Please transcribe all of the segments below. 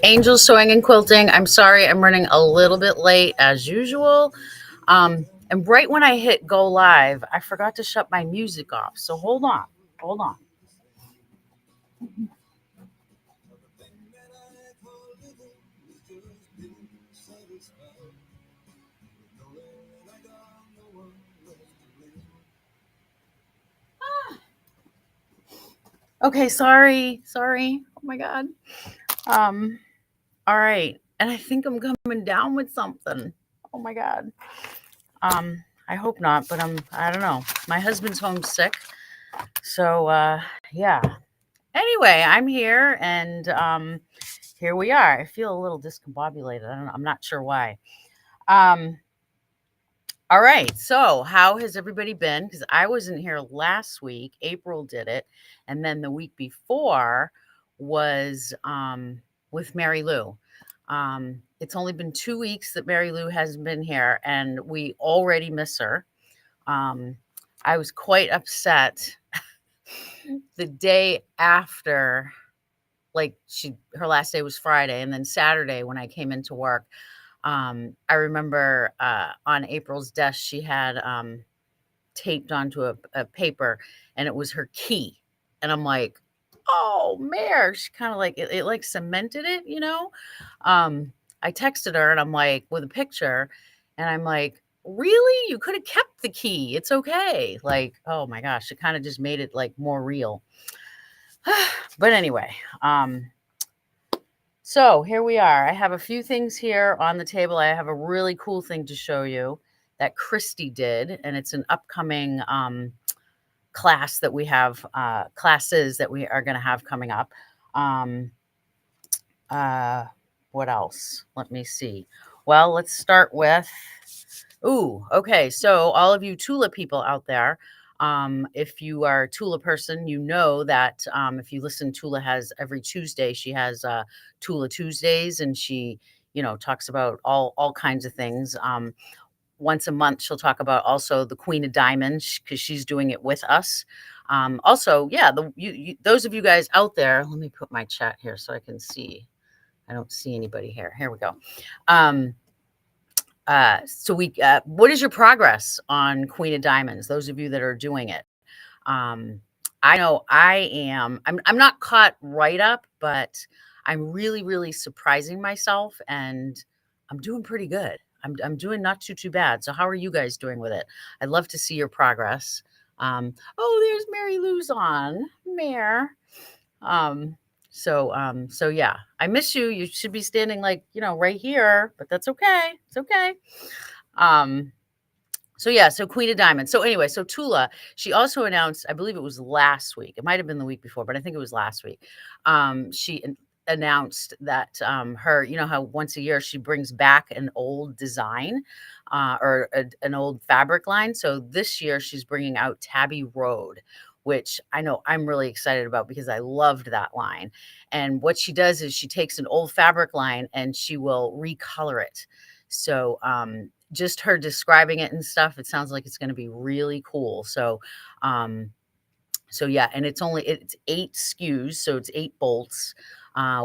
Angel Sewing and Quilting. I'm sorry, I'm running a little bit late as usual. And right when I hit go live, I forgot to shut my music off. So hold on, hold on. Okay, sorry. Oh my God. Um, all right. And I think I'm coming down with something. Oh my God. I hope not, but I don't know. My husband's homesick. So yeah. Anyway, I'm here and here we are. I feel a little discombobulated. I don't know. I'm not sure why. Um, all right. So, how has everybody been? Because I wasn't here last week. April did it, and then the week before was with Mary Lou. It's only been 2 weeks that Mary Lou hasn't been here, and we already miss her. Um, I was quite upset the day after, like her last day was Friday, and then Saturday when I came into work, I remember on April's desk she had taped onto a paper, and it was her key, and I'm like, oh, Mare, she kind of like it like cemented it, you know. I texted her and I'm like with a picture, and I'm like, really, you could have kept the key, it's okay. Like, oh my gosh, it kind of just made it like more real. But anyway, so here we are. I have a few things here on the table. I have a really cool thing to show you that Christy did, and it's an upcoming class that we have, classes that we are going to have coming up. Um, what else? Let me see. Well, let's start with, ooh, okay. So all of you Tula people out there, if you are a Tula person, you know that if you listen, Tula has every Tuesday, she has Tula Tuesdays, and she, talks about all kinds of things. Once a month, she'll talk about also the Queen of Diamonds because she's doing it with us. Also, yeah, those of you guys out there, let me put my chat here so I can see. I don't see anybody here. Here we go. What is your progress on Queen of Diamonds? Those of you that are doing it. I know I am. I'm not caught right up, but I'm really, really surprising myself, and I'm doing pretty good. I'm doing not too bad. So how are you guys doing with it? I'd love to see your progress. Oh, there's Mary Lou's on. Mare. So yeah, I miss you. You should be standing like, right here, but that's okay. It's okay. So yeah, so Queen of Diamonds. So anyway, so Tula, she also announced, I believe it was last week. It might have been the week before, but I think it was last week. Announced that her, how once a year she brings back an old design or an old fabric line. So this year she's bringing out Tabby Road, which I know I'm really excited about because I loved that line. And what she does is she takes an old fabric line and she will recolor it. So just her describing it and stuff, it sounds like it's going to be really cool. So yeah, and it's 8 SKUs, so it's 8 bolts.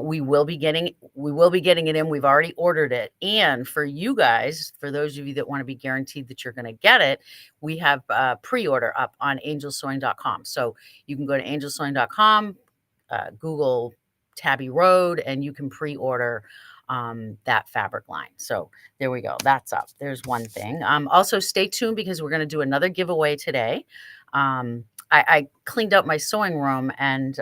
We will be getting it in. We've already ordered it. And for you guys, for those of you that want to be guaranteed that you're going to get it, we have pre-order up on angelsewing.com. So you can go to angelsewing.com, Google Tabby Road, and you can pre-order that fabric line. So there we go. That's up. There's one thing. Also stay tuned because we're going to do another giveaway today. I cleaned up my sewing room and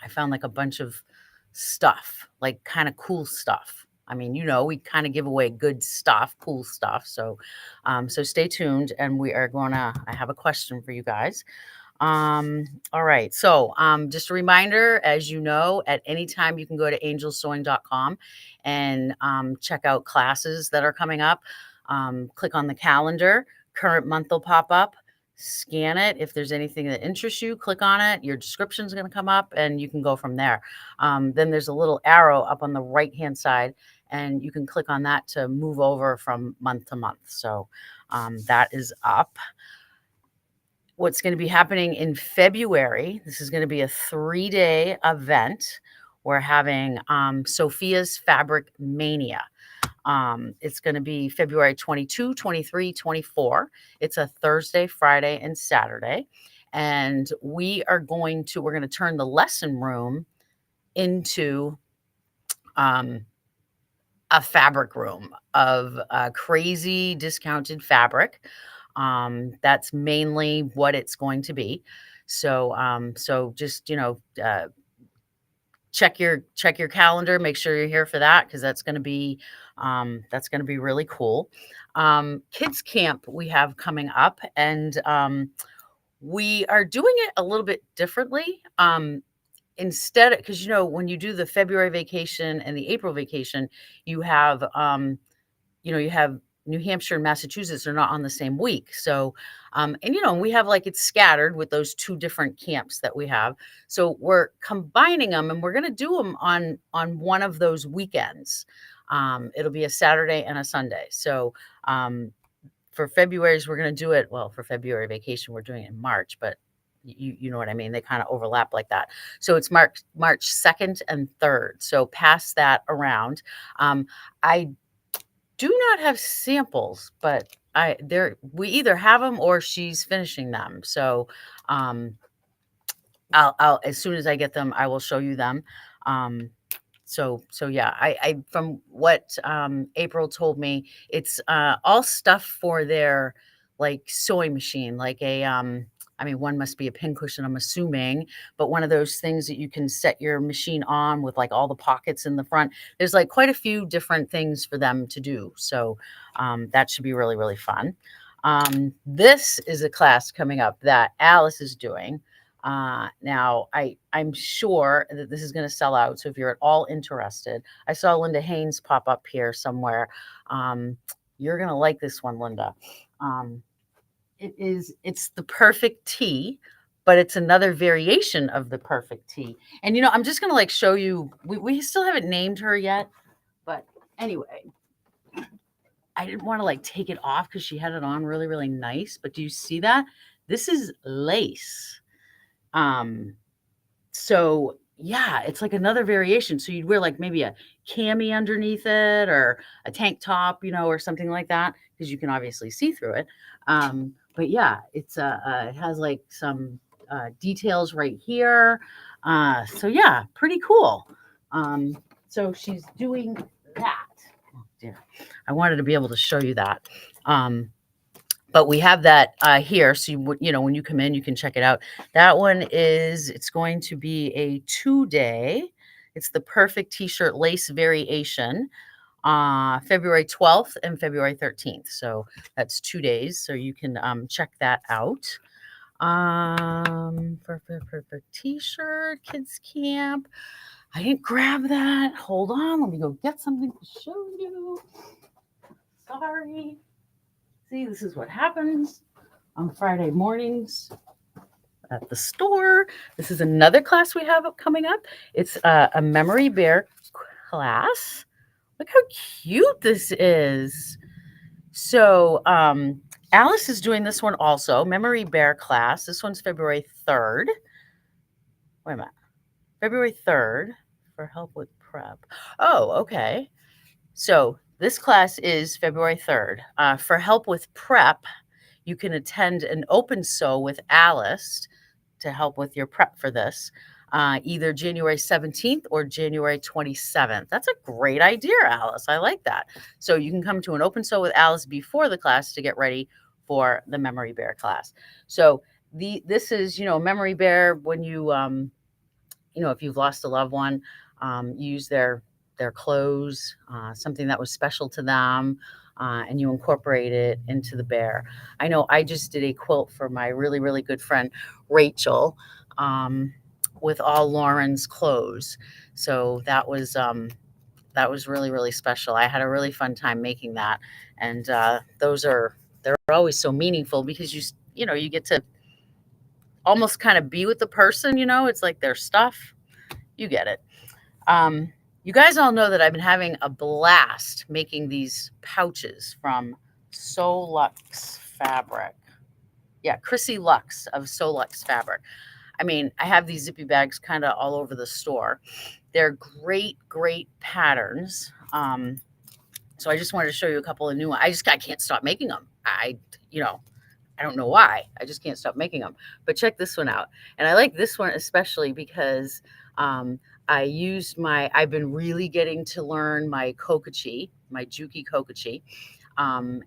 I found like a bunch of stuff, like kind of cool stuff. I mean, we kind of give away good stuff, cool stuff. So stay tuned, and I have a question for you guys. All right. So, just a reminder, as you know, at any time you can go to angelsewing.com and check out classes that are coming up. Click on the calendar, current month will pop up. Scan it. If there's anything that interests you, click on it. Your description is going to come up and you can go from there. Then there's a little arrow up on the right-hand side, and you can click on that to move over from month to month. So that is up. What's going to be happening in February, this is going to be a 3-day event. we're having Sophia's Fabric Mania. It's going to be February 22, 23, 24. It's a Thursday, Friday, and Saturday. And we're going to turn the lesson room into a fabric room of crazy discounted fabric. That's mainly what it's going to be. So, so just, check your calendar, make sure you're here for that, because that's going to be really cool. Kids camp we have coming up, and we are doing it a little bit differently. Instead, because when you do the February vacation and the April vacation, you have you have New Hampshire and Massachusetts are not on the same week. So, and we have it's scattered with those two different camps that we have. So we're combining them, and we're going to do them on one of those weekends. It'll be a Saturday and a Sunday. So for February's, we're going to do it. Well, for February vacation, we're doing it in March, but you know what I mean? They kind of overlap like that. So it's March 2nd and 3rd. So pass that around. I do not have samples, but we either have them or she's finishing them. So I'll as soon as I get them, I will show you them. So yeah, I from what April told me, it's all stuff for their sewing machine, like a I mean, one must be a pincushion, I'm assuming, but one of those things that you can set your machine on with all the pockets in the front. There's quite a few different things for them to do. So that should be really, really fun. This is a class coming up that Alice is doing. Now I'm sure that this is going to sell out. So if you're at all interested, I saw Linda Haynes pop up here somewhere. You're going to like this one, Linda. It's the perfect tee, but it's another variation of the perfect tee. And I'm just going to show you, we still haven't named her yet, but anyway, I didn't want to take it off because she had it on really, really nice. But do you see that? This is lace. So yeah, it's another variation. So you'd wear maybe a cami underneath it, or a tank top, or something like that, because you can obviously see through it. But yeah, it's it has some details right here. So yeah, pretty cool. So she's doing that. Oh dear, I wanted to be able to show you that. But we have that here, so when you come in, you can check it out. That one it's going to be a 2-day. It's the perfect t-shirt lace variation. February 12th and February 13th. So that's 2 days. So you can check that out. For t-shirt, kids camp. I didn't grab that. Hold on. Let me go get something to show you. Sorry. See, this is what happens on Friday mornings at the store. This is another class we have coming up. It's a memory bear class. Look how cute this is. So Alice is doing this one also, memory bear class. This one's February 3rd. Wait a minute. February 3rd for help with prep. Oh, okay. So this class is February 3rd. For help with prep, you can attend an open sew with Alice to help with your prep for this. Either January 17th or January 27th. That's a great idea, Alice. I like that. So you can come to an open sew with Alice before the class to get ready for the memory bear class. So this is, memory bear when you, if you've lost a loved one, use their clothes, something that was special to them, and you incorporate it into the bear. I know I just did a quilt for my really, really good friend, Rachel, with all Lauren's clothes. So that was really, really special. I had a really fun time making that. And they're always so meaningful because you get to almost kind of be with the person, it's like their stuff. You get it. You guys all know that I've been having a blast making these pouches from Solux fabric. Yeah, Chrissy Lux of Solux fabric. I mean, I have these zippy bags kind of all over the store. They're great, great patterns. So I just wanted to show you a couple of new ones. I can't stop making them. You know, I don't know why. I just can't stop making them. But check this one out. And I like this one especially because I've been really getting to learn my 𝗂𝗂𝗶𝗴𝗁, my 𝗤𝗂𝗶𝗶𝗴𝗁.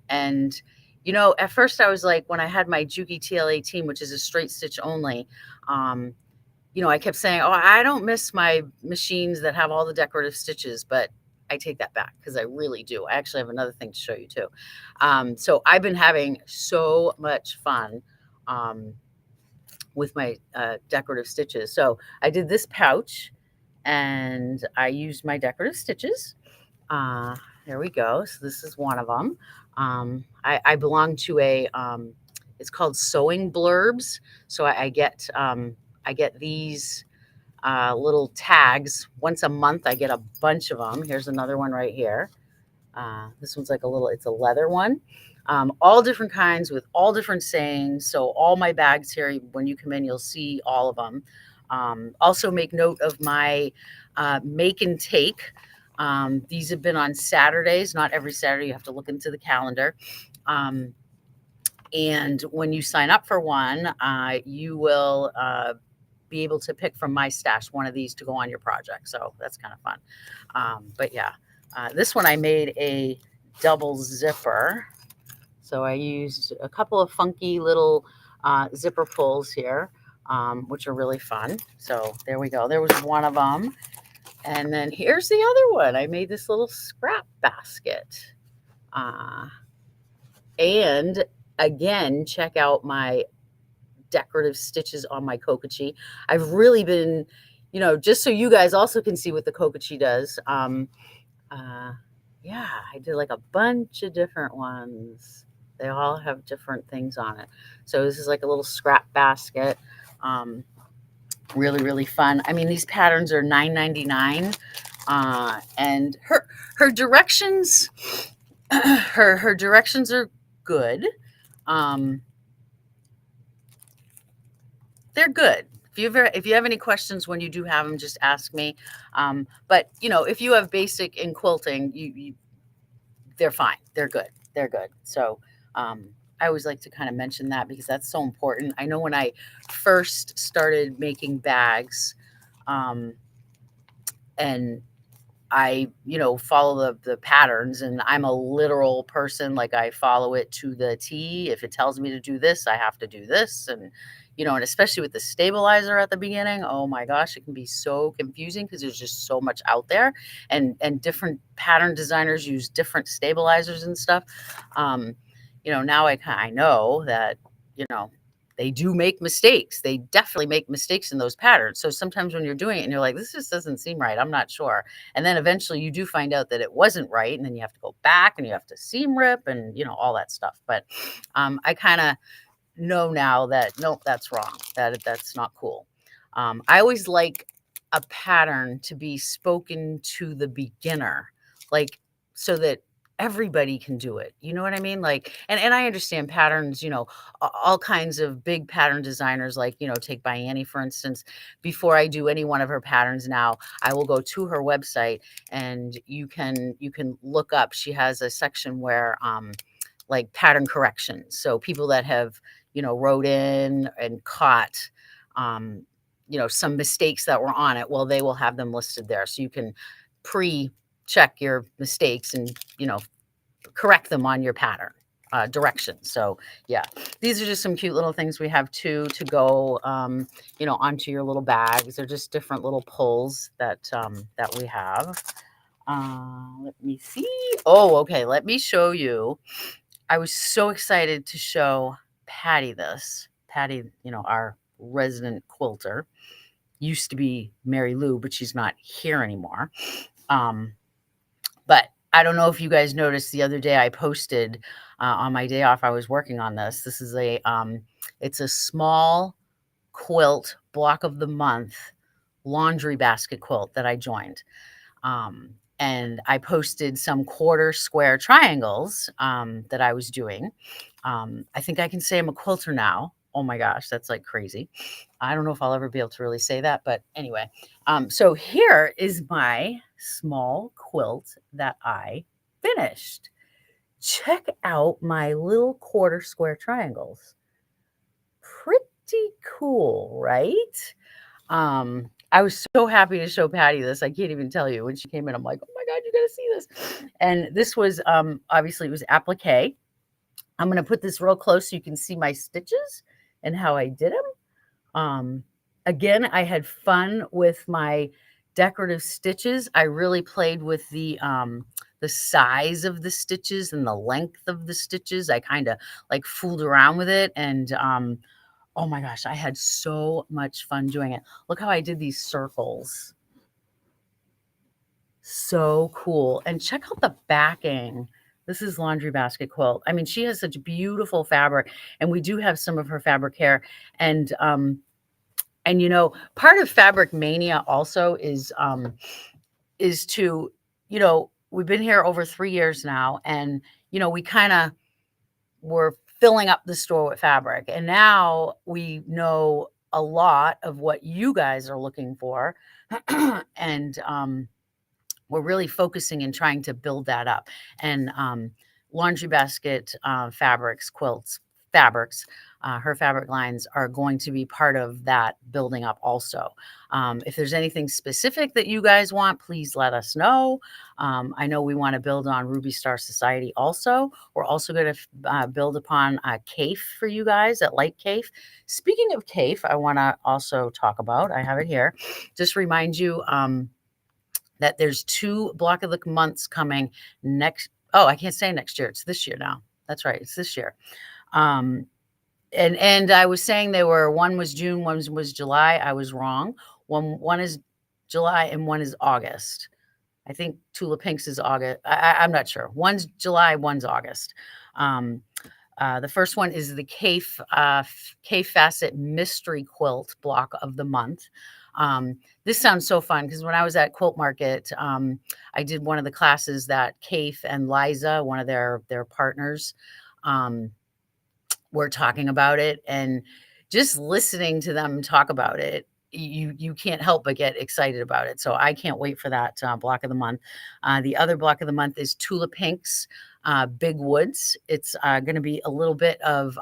And, you know, at first I was like, when I had my 𝗤𝗂𝗶𝗴𝗁, which is a straight stitch only, you know, I kept saying, oh, I don't miss my machines that have all the decorative stitches, but I take that back because I really do. I actually have another thing to show you too. So I've been having so much fun with my decorative stitches. So I did this pouch and I used my decorative stitches. There we go. So this is one of them. I belong to a, it's called Sewing Blurbs. So I get these little tags once a month. I get a bunch of them. Here's another one right here. This one's like it's a leather one. All different kinds with all different sayings. So all my bags here, when you come in, you'll see all of them. Also make note of my make and take. These have been on Saturdays, not every Saturday. You have to look into the calendar. And when you sign up for one, you will be able to pick from my stash one of these to go on your project. So that's kind of fun. But yeah, this one I made a double zipper. So I used a couple of funky little zipper pulls here, which are really fun. So there we go. There was one of them. And then here's the other one. I made this little scrap basket. And again, check out my decorative stitches on my 𝗂𝗂𝗶𝗴𝗁. I've really been, you know, just so you guys also can see what the 𝗂𝗂𝗶𝗴𝗁 does. Yeah, I did like a bunch of different ones. They all have different things on it. So this is like a little scrap basket. Really, really fun. I mean, these patterns are $9.99. And her directions, her directions are good. They're good. If you have any questions when you do have them, just ask me. But you know, if you have basic in quilting, they're fine. They're good. They're good. So I always like to kind of mention that because that's so important. I know when I first started making bags, and I, you know, follow the patterns, and I'm a literal person. Like I follow it to the T. If it tells me to do this, I have to do this. And, you know, and especially with the stabilizer at the beginning, oh my gosh, it can be so confusing because there's just so much out there, and different pattern designers use different stabilizers and stuff. You know, now I know that, you know, they do make mistakes. They definitely make mistakes in those patterns. So sometimes when you're doing it and you're like, this just doesn't seem right, I'm not sure. And then eventually you do find out that it wasn't right. And then you have to go back and you have to seam rip and, you know, all that stuff. But I kind of know now that, nope, that's wrong. That's not cool. I always like a pattern to be spoken to the beginner, like so that everybody can do it. You know what I mean? Like, and I understand patterns, you know, all kinds of big pattern designers, like, you know, take by Annie, for instance. Before I do any one of her patterns now, I will go to her website and you can look up. She has a section where, like pattern corrections. So people that have, you know, wrote in and caught, you know, some mistakes that were on it. Well, they will have them listed there. So you can check your mistakes and, you know, correct them on your pattern directions. So yeah, these are just some cute little things we have too to go, you know, onto your little bags. They're just different little pulls that that we have. Let me see. Oh, okay. Let me show you. I was so excited to show Patty this. Patty, you know, our resident quilter, used to be Mary Lou, but she's not here anymore. But I don't know if you guys noticed the other day I posted on my day off, I was working on this. This is it's a small quilt block of the month laundry basket quilt that I joined. And I posted some quarter square triangles that I was doing. I think I can say I'm a quilter now. Oh my gosh, that's like crazy. I don't know if I'll ever be able to really say that, but anyway. So here is my small quilt that I finished. Check out my little quarter square triangles. Pretty cool, right? I was so happy to show Patty this. I can't even tell you. When she came in, I'm like, oh my God, you got to see this. And this was, obviously it was applique. I'm going to put this real close so you can see my stitches and how I did them. Again, I had fun with my decorative stitches. I really played with the size of the stitches and the length of the stitches. I kind of like fooled around with it, and oh my gosh, I had so much fun doing it. Look how I did these circles. So cool. And check out the backing. This is Laundry Basket Quilt. I mean, she has such beautiful fabric, and we do have some of her fabric here. And you know, part of Fabric Mania also is to, you know, we've been here over 3 years now, and you know, we kind of were filling up the store with fabric, and now we know a lot of what you guys are looking for, and we're really focusing and trying to build that up. And Laundry Basket Fabrics, Quilts, Fabrics, her fabric lines are going to be part of that building up also. If there's anything specific that you guys want, please let us know. I know we want to build on Ruby Star Society also. We're also going to build upon 𝗂𝗶 for you guys at Light 𝗂𝗶. Speaking of 𝗂𝗶, I want to also talk about, I have it here, just remind you that there's 2 block of the months coming next. Oh, I can't say next year. It's this year now. That's right. It's this year. And I was saying they were, one was June, one was July. I was wrong. One is July and one is August. I think Tula Pinks is August. I'm not sure. One's July, one's August. The first one is the 𝗂𝗶 Facet Mystery Quilt block of the month. This sounds so fun because when I was at Quilt Market, I did one of the classes that 𝗂𝗶 and Liza, one of their partners, were talking about it, and just listening to them talk about it, you can't help but get excited about it. So I can't wait for that block of the month. The other block of the month is Tula Pinks Big Woods. It's going to be a little bit of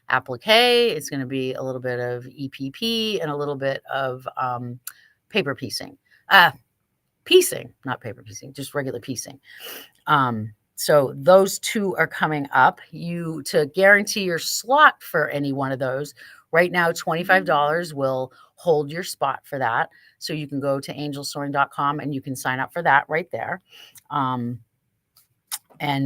applique. It's going to be a little bit of EPP and a little bit of paper piecing. Piecing, not paper piecing, just regular piecing. So those 2 are coming up. You, to guarantee your slot for any one of those, right now $25 will hold your spot for that. So you can go to angelsewing.com and you can sign up for that right there. And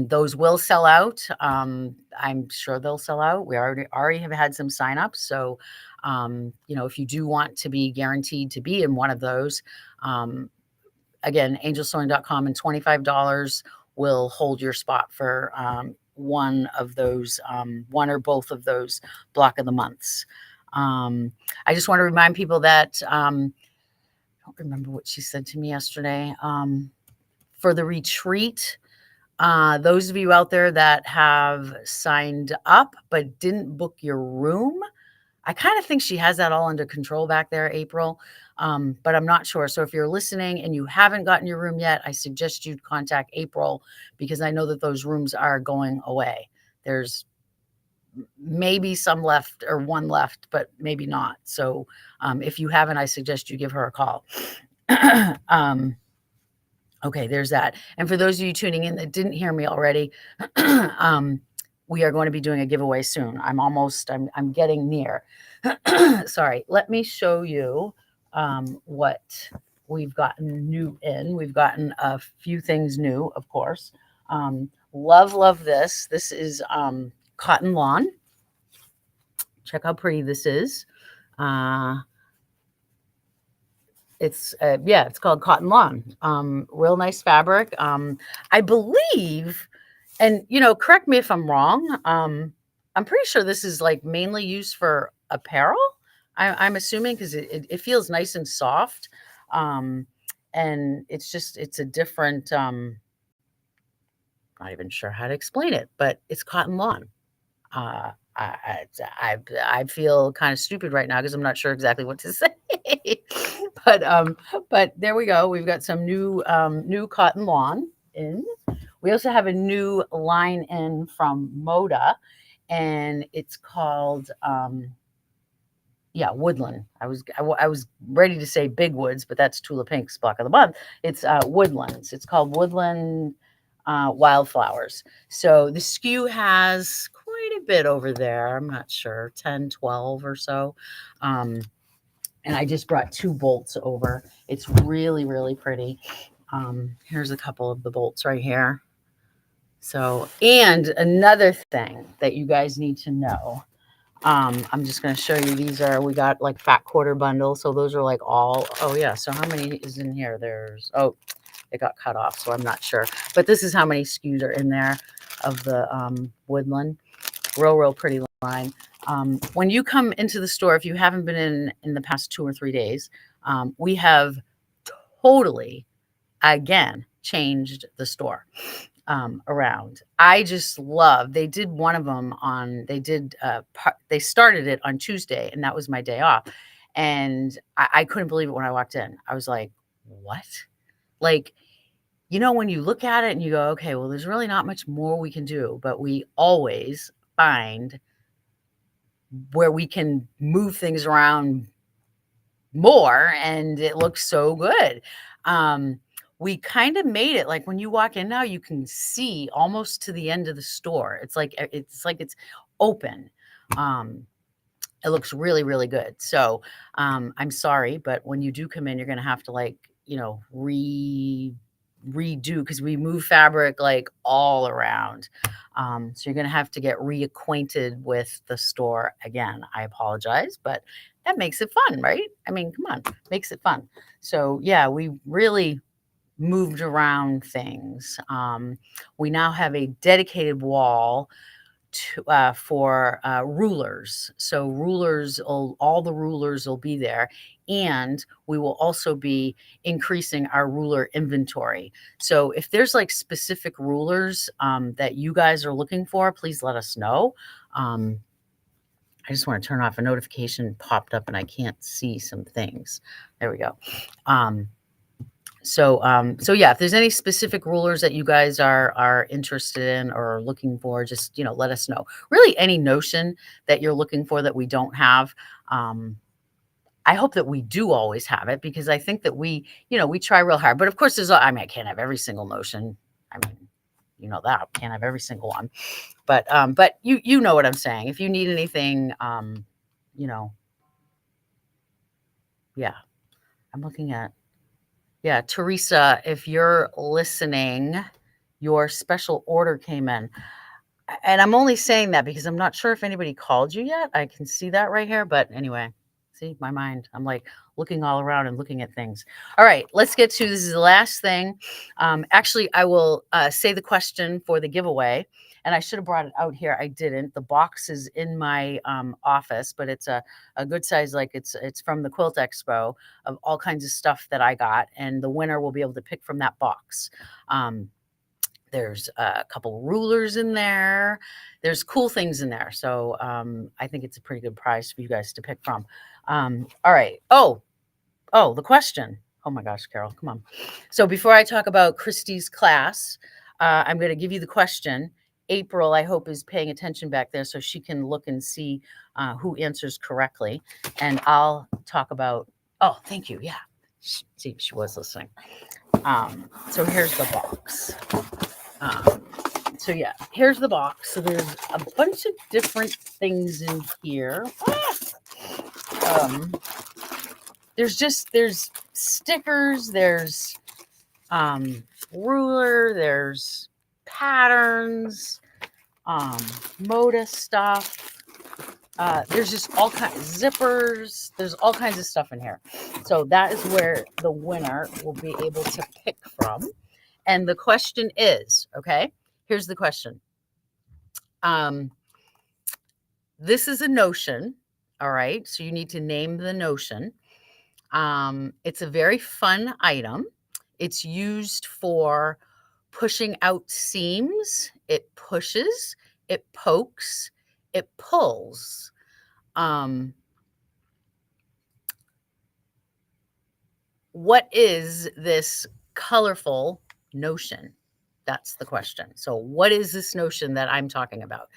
those will sell out. I'm sure they'll sell out. We already have had some signups. So, you know, if you do want to be guaranteed to be in one of those, again, angelsewing.com, and $25 will hold your spot for one of those, one or both of those block of the months. I just want to remind people that I don't remember what she said to me yesterday. For the retreat, those of you out there that have signed up but didn't book your room, I kind of think she has that all under control back there, April, but I'm not sure. So if you're listening and you haven't gotten your room yet, I suggest you contact April, because I know that those rooms are going away. There's maybe some left or one left, but maybe not. So if you haven't, I suggest you give her a call. Okay, there's that. And for those of you tuning in that didn't hear me already, we are going to be doing a giveaway soon. I'm getting near. Sorry, let me show you what we've gotten new in. We've gotten a few things new, of course. Love this. This is cotton lawn. Check how pretty this is. It's called cotton lawn. Real nice fabric. I believe, and you know, correct me if I'm wrong. I'm pretty sure this is like mainly used for apparel. I'm assuming, because it feels nice and soft. And it's a different, not even sure how to explain it, but it's cotton lawn. I feel kind of stupid right now because I'm not sure exactly what to say. But there we go. We've got some new cotton lawn in. We also have a new line in from Moda, and it's called Woodland. I was ready to say Big Woods, but that's Tula Pink's block of the month. It's Woodlands. It's called Woodland Wildflowers. So the SKU has quite a bit over there. I'm not sure, 10, 12 or so. And I just brought 2 bolts over. It's really, really pretty. Here's a couple of the bolts right here. So, and another thing that you guys need to know, I'm just going to show you. We got like fat quarter bundles. So those are like all, oh yeah. So how many is in here? It got cut off, so I'm not sure. But this is how many SKUs are in there of the Woodland. Real pretty line. When you come into the store, if you haven't been in the past 2 or 3 days, we have totally, again, changed the store around. I just love, they did one of them they started it on Tuesday, and that was my day off. And I couldn't believe it when I walked in. I was like, what? Like, when you look at it and you go, okay, well, there's really not much more we can do, but we always find where we can move things around more, and it looks so good. We kind of made it like when you walk in now, you can see almost to the end of the store. It's like it's open. It looks really, really good. So I'm sorry, but when you do come in, you're going to have to redo, because we move fabric like all around. So you're going to have to get reacquainted with the store again. I apologize, but that makes it fun, right? I mean, come on, makes it fun. So yeah, we really moved around things. We now have a dedicated wall for rulers. So all the rulers will be there. And we will also be increasing our ruler inventory. So if there's like specific rulers that you guys are looking for, please let us know. I just want to turn off a notification popped up and I can't see some things. There we go. So yeah, if there's any specific rulers that you guys are interested in or looking for, just, let us know. Really any notion that you're looking for that we don't have. I hope that we do always have it, because I think that we try real hard. But of course, I can't have every single notion. I mean, that can't have every single one. But you know what I'm saying. If you need anything, yeah, I'm looking at. Yeah, Teresa, if you're listening, your special order came in. And I'm only saying that because I'm not sure if anybody called you yet. I can see that right here. But anyway, see, my mind, I'm like looking all around and looking at things. All right, let's get to, this is the last thing. Actually, I will say the question for the giveaway. And I should have brought it out here. I didn't. The box is in my office, but it's a good size. Like it's from the Quilt Expo, of all kinds of stuff that I got. And the winner will be able to pick from that box. There's a couple rulers in there. There's cool things in there. So I think it's a pretty good prize for you guys to pick from. All right. Oh, the question. Oh my gosh, Carol, come on. So before I talk about Christy's class, I'm going to give you the question. April, I hope, is paying attention back there so she can look and see who answers correctly. And I'll talk about, oh, thank you. Yeah. See, she was listening. So here's the box. So yeah, here's the box. So there's a bunch of different things in here. There's stickers, there's ruler, there's patterns, Moda stuff. There's just all kinds of zippers. There's all kinds of stuff in here. So that is where the winner will be able to pick from. And the question is, okay, here's the question. This is a notion, all right? So you need to name the notion. It's a very fun item. It's used for pushing out seams. It pushes, it pokes, it pulls. What is this colorful notion? That's the question. So what is this notion that I'm talking about?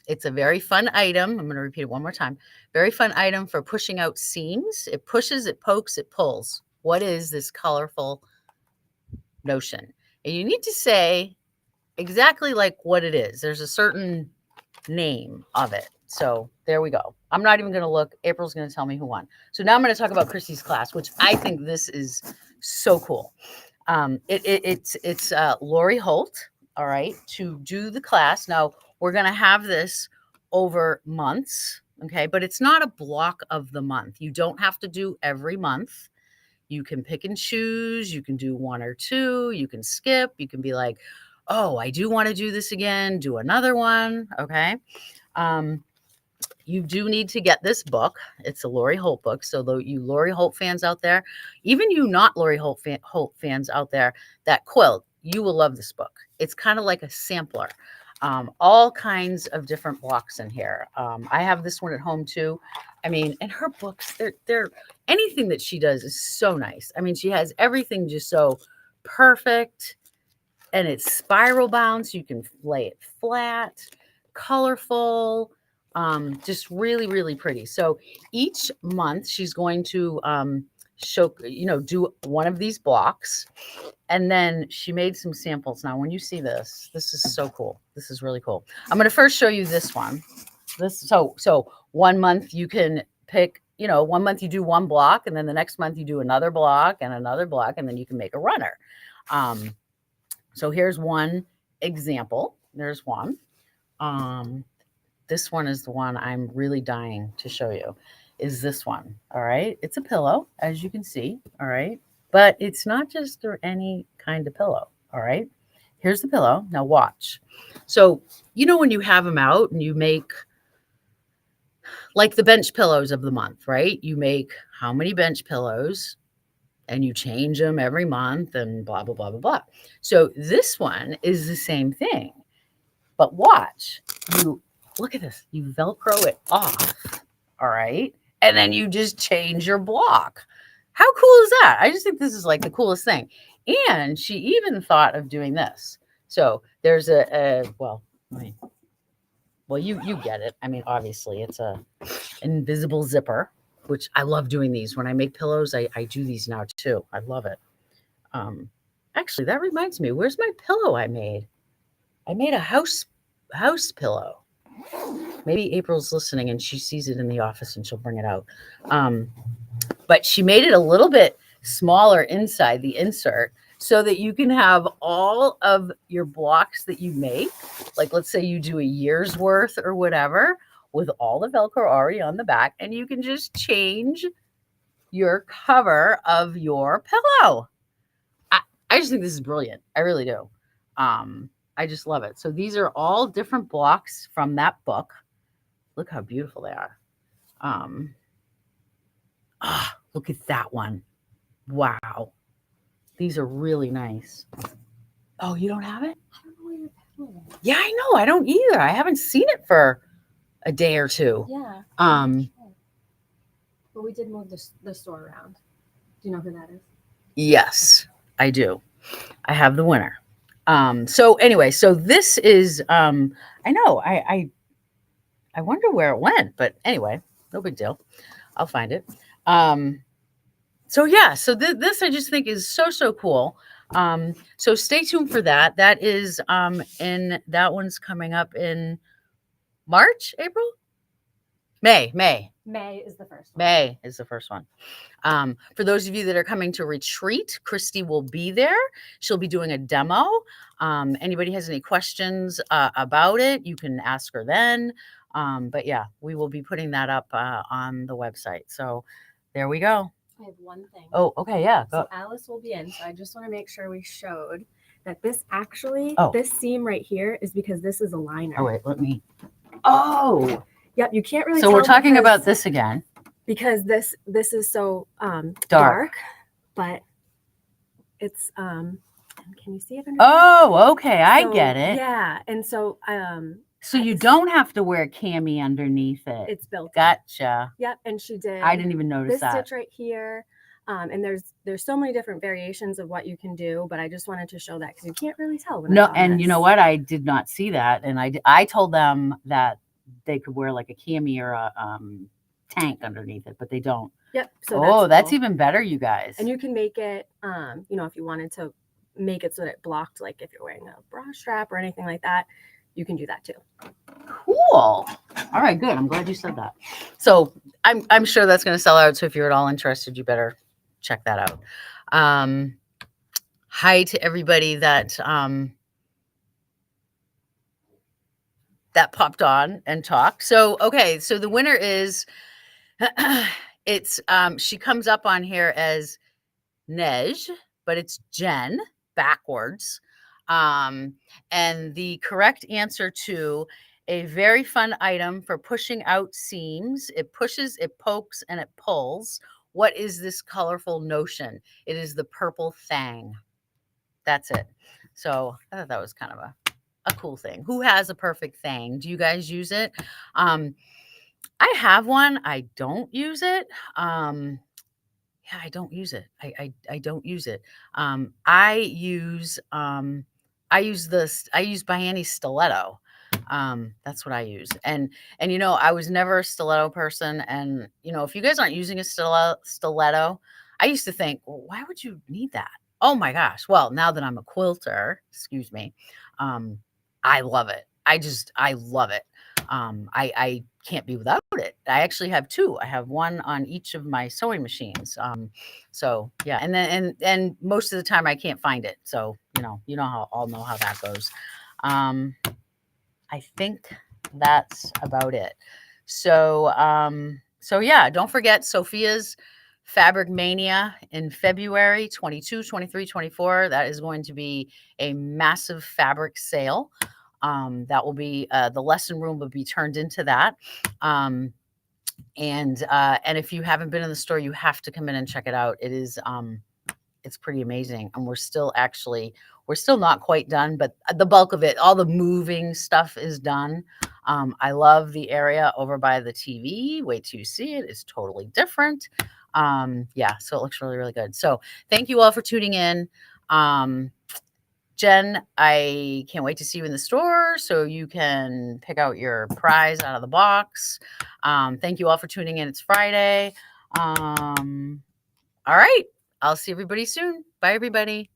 It's a very fun item. I'm going to repeat it one more time. Very fun item for pushing out seams. It pushes, it pokes, it pulls. What is this colorful notion? And you need to say exactly like what it is. There's a certain name of it. So there we go. I'm not even going to look. April's going to tell me who won. So now I'm going to talk about Christy's class, which I think this is so cool. It's 𝗤𝗂𝗶𝗴𝗁, all right, to do the class. Now we're going to have this over months, okay, but it's not a block of the month. You don't have to do every month. You can pick and choose. You can do one or two. You can skip. You can be like, oh, I do want to do this again. Do another one, okay. You do need to get this book. It's a Lori Holt book. So you Lori Holt fans out there, even you not Lori Holt fans out there that quilt, you will love this book. It's kind of like a sampler. All kinds of different blocks in here. I have this one at home too. I mean, and her books, they're anything that she does is so nice. I mean, she has everything just so perfect, and it's spiral bound, so you can lay it flat, colorful. Just really, really pretty. So each month she's going to do one of these blocks, and then she made some samples. Now, when you see this, this is so cool. This is really cool. I'm going to first show you this one. So 1 month you can pick, 1 month you do one block, and then the next month you do another block and another block, and then you can make a runner. So here's one example. There's one. This one is the one I'm really dying to show you, is this one. All right. It's a pillow, as you can see. All right. But it's not just any kind of pillow. All right. Here's the pillow. Now watch. So, when you have them out and you make like the bench pillows of the month, right? You make how many bench pillows and you change them every month and blah, blah, blah, blah, blah. So this one is the same thing. But watch. Look at this. You Velcro it off, all right? And then you just change your block. How cool is that? I just think this is like the coolest thing. And she even thought of doing this. So there's you get it. I mean, obviously, it's a invisible zipper, which I love doing these. When I make pillows, I do these now too. I love it. Actually, that reminds me. Where's my pillow I made? I made a house pillow. Maybe April's listening and she sees it in the office and she'll bring it out. But she made it a little bit smaller inside the insert so that you can have all of your blocks that you make. Like, let's say you do a year's worth or whatever with all the Velcro already on the back, and you can just change your cover of your pillow. I just think this is brilliant. I really do. I just love it. So these are all different blocks from that book. Look how beautiful they are. Look at that one. Wow. These are really nice. Oh, you don't have it? I don't know where your pillow is. Yeah, I know. I don't either. I haven't seen it for a day or two. Yeah. But we did move the store around. Do you know who that is? Yes, I do. I have the winner. So anyway, so this is, I know, I wonder where it went, but anyway, no big deal. I'll find it. So yeah, so this I just think is so cool. So stay tuned for that. That is, that one's coming up in March, April? May. May is the first one. May is the first one. For those of you that are coming to retreat, Christy will be there. She'll be doing a demo. Anybody has any questions about it, you can ask her then. But yeah, we will be putting that up on the website. So there we go. I have one thing. Oh, okay, yeah. So Alice will be in. So I just want to make sure we showed that this actually, Oh. this seam right here is because this is a liner. Oh, wait, let me. Oh, Yep, you can't really so tell we're talking because- about this again. because this is so Dark. but it's can you see it? Oh, okay, I So, get it. Yeah, and so So you don't have to wear a cami underneath it. It's built. Gotcha. Yep, and she did. I didn't even notice this that. stitch right here. And there's so many different variations of what you can do, but I just wanted to show that because you can't really tell. No, and you know what? I did not see that, and I told them that they could wear like a cami or a tank underneath it, but they don't. Yep. So that's cool. even better, you guys. And you can make it, you know, if you wanted to make it so that it blocked, like if you're wearing a bra strap or anything like that, you can do that too. Cool. All right, good. I'm glad you said that. So I'm sure that's going to sell out. So if you're at all interested, you better check that out. Hi to everybody that that popped on and talked. So okay, so the winner is it's she comes up on here as 𝗤𝗂𝗶𝗶𝗴, but it's Jen backwards. And the correct answer to a very fun item for pushing out seams. It pushes, it pokes, and it pulls. What is this colorful notion? It is the purple thang. That's it. So I thought that was kind of a cool thing. Who has a perfect thang? Do you guys use it? I have one. I don't use it. Yeah, I don't use it. I don't use it. I use Bianni's stiletto. That's what I use. And you know, I was never a stiletto person. And you know, if you guys aren't using a stiletto, I used to think, well, why would you need that? Oh my gosh. Well, now that I'm a quilter, excuse me, I love it. I love it. I can't be without it. I actually have two. I have one on each of my sewing machines. So yeah, and then and most of the time I can't find it. So you know how all know how that goes. I think that's about it. So so yeah, don't forget Sophia's Fabric Mania in February 22, 23, 24. That is going to be a massive fabric sale. That will be the lesson room will be turned into that. And if you haven't been in the store, you have to come in and check it out. It is it's pretty amazing. And we're still not quite done, but the bulk of it, all the moving stuff is done. I love the area over by the TV. Wait till you see it. It's totally different. Yeah, so it looks really, really good. So thank you all for tuning in. Jen, I can't wait to see you in the store so you can pick out your prize out of the box. Thank you all for tuning in. It's Friday. All right. I'll see everybody soon. Bye, everybody.